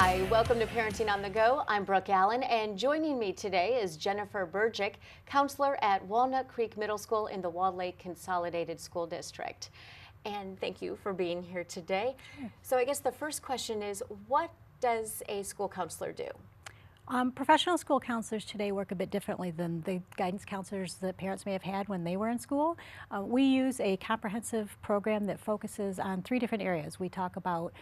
Hi, welcome to Parenting on the Go. I'm Brooke Allen, and joining me today is Jennifer Burdgick, counselor at Walnut Creek Middle School in the Walled Lake Consolidated School District. And thank you for being here today. Sure. So I guess the first question is, what does a school counselor do? Professional school counselors today work a bit differently than the guidance counselors that parents may have had when they were in school. We use a comprehensive program that focuses on 3 different areas. We talk about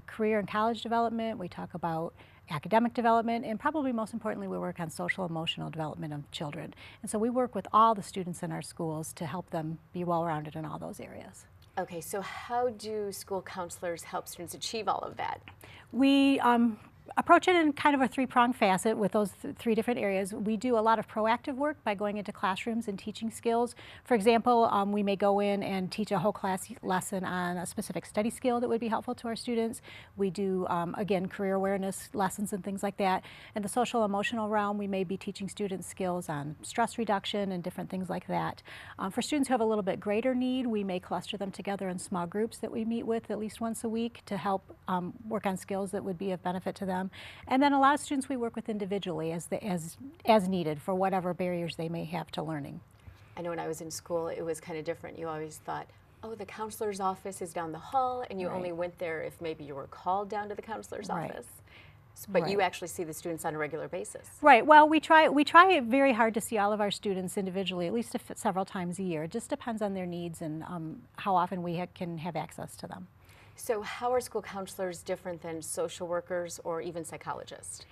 career and college development, we talk about academic development, and probably most importantly, we work on social emotional development of children. And so we work with all the students in our schools to help them be well-rounded in all those areas. Okay, so how do school counselors help students achieve all of that? We approach it in kind of a 3-pronged facet with those 3 different areas. We do a lot of proactive work by going into classrooms and teaching skills. For example, we may go in and teach a whole class lesson on a specific study skill that would be helpful to our students. We do, again, career awareness lessons and things like that. In the social emotional realm, we may be teaching students skills on stress reduction and different things like that. For students who have a little bit greater need, we may cluster them together in small groups that we meet with at least once a week to help work on skills that would be of benefit to them. And then a lot of students we work with individually as needed for whatever barriers they may have to learning. I know when I was in school, it was kind of different. You always thought, oh, the counselor's office is down the hall, and you only went there if maybe you were called down to the counselor's office. But you actually see the students on a regular basis. Right. Well, we try very hard to see all of our students individually, at least several times a year. It just depends on their needs and how often we can have access to them. So how are school counselors different than social workers or even psychologists?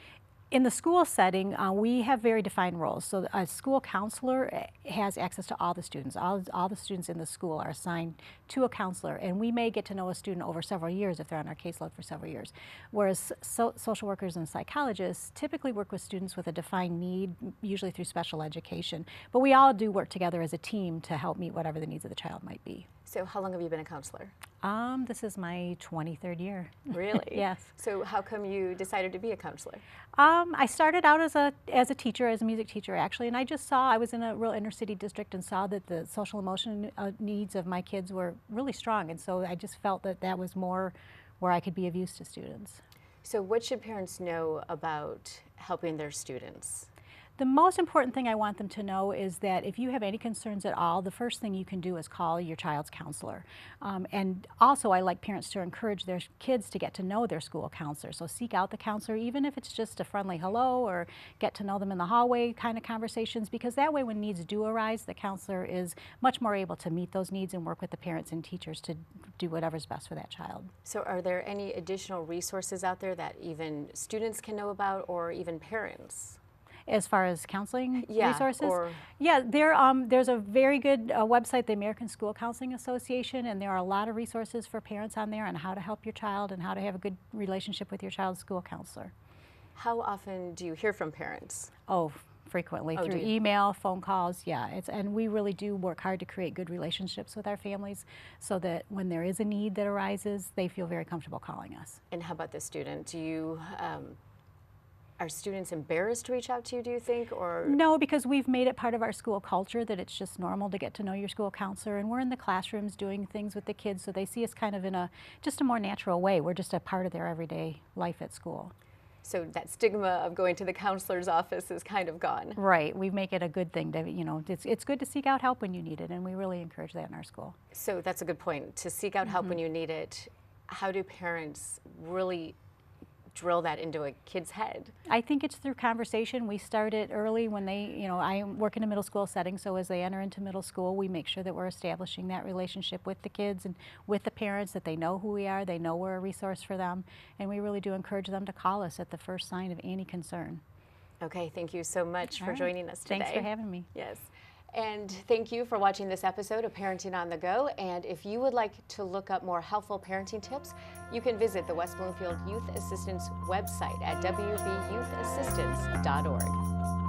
In the school setting, we have very defined roles. So a school counselor has access to all the students. All the students in the school are assigned to a counselor, and we may get to know a student over several years if they're on our caseload for several years. Whereas social workers and psychologists typically work with students with a defined need, usually through special education. But we all do work together as a team to help meet whatever the needs of the child might be. So how long have you been a counselor? This is my 23rd year. Really? Yes. So how come you decided to be a counselor? I started out as a teacher, as a music teacher actually, and I just saw, I was in a real inner city district and saw that the social emotional needs of my kids were really strong, and so I just felt that that was more where I could be of use to students. So what should parents know about helping their students? The most important thing I want them to know is that if you have any concerns at all, the first thing you can do is call your child's counselor. And also I like parents to encourage their kids to get to know their school counselor. So seek out the counselor, even if it's just a friendly hello or get to know them in the hallway kind of conversations, because that way when needs do arise, the counselor is much more able to meet those needs and work with the parents and teachers to do whatever's best for that child. So are there any additional resources out there that even students can know about, or even parents? As far as counseling resources? Yeah, there's a very good website, the American School Counseling Association, and there are a lot of resources for parents on there on how to help your child and how to have a good relationship with your child's school counselor. How often do you hear from parents? Oh, frequently, through email, phone calls, and we really do work hard to create good relationships with our families so that when there is a need that arises, they feel very comfortable calling us. And how about the student? Do you are students embarrassed to reach out to you, do you think, or? No, because we've made it part of our school culture that it's just normal to get to know your school counselor, and we're in the classrooms doing things with the kids, so they see us kind of in just a more natural way. We're just a part of their everyday life at school. So that stigma of going to the counselor's office is kind of gone. Right. We make it a good thing to, it's good to seek out help when you need it, and we really encourage that in our school. So that's a good point, to seek out help when you need it. How do parents really drill that into a kid's head? I think it's through conversation. We start it early when they, I work in a middle school setting, so as they enter into middle school, we make sure that we're establishing that relationship with the kids and with the parents, that they know who we are, they know we're a resource for them, and we really do encourage them to call us at the first sign of any concern. Okay, thank you so much for joining us today. Thanks for having me. Yes. And thank you for watching this episode of Parenting on the Go. And if you would like to look up more helpful parenting tips, you can visit the West Bloomfield Youth Assistance website at wbyouthassistance.org.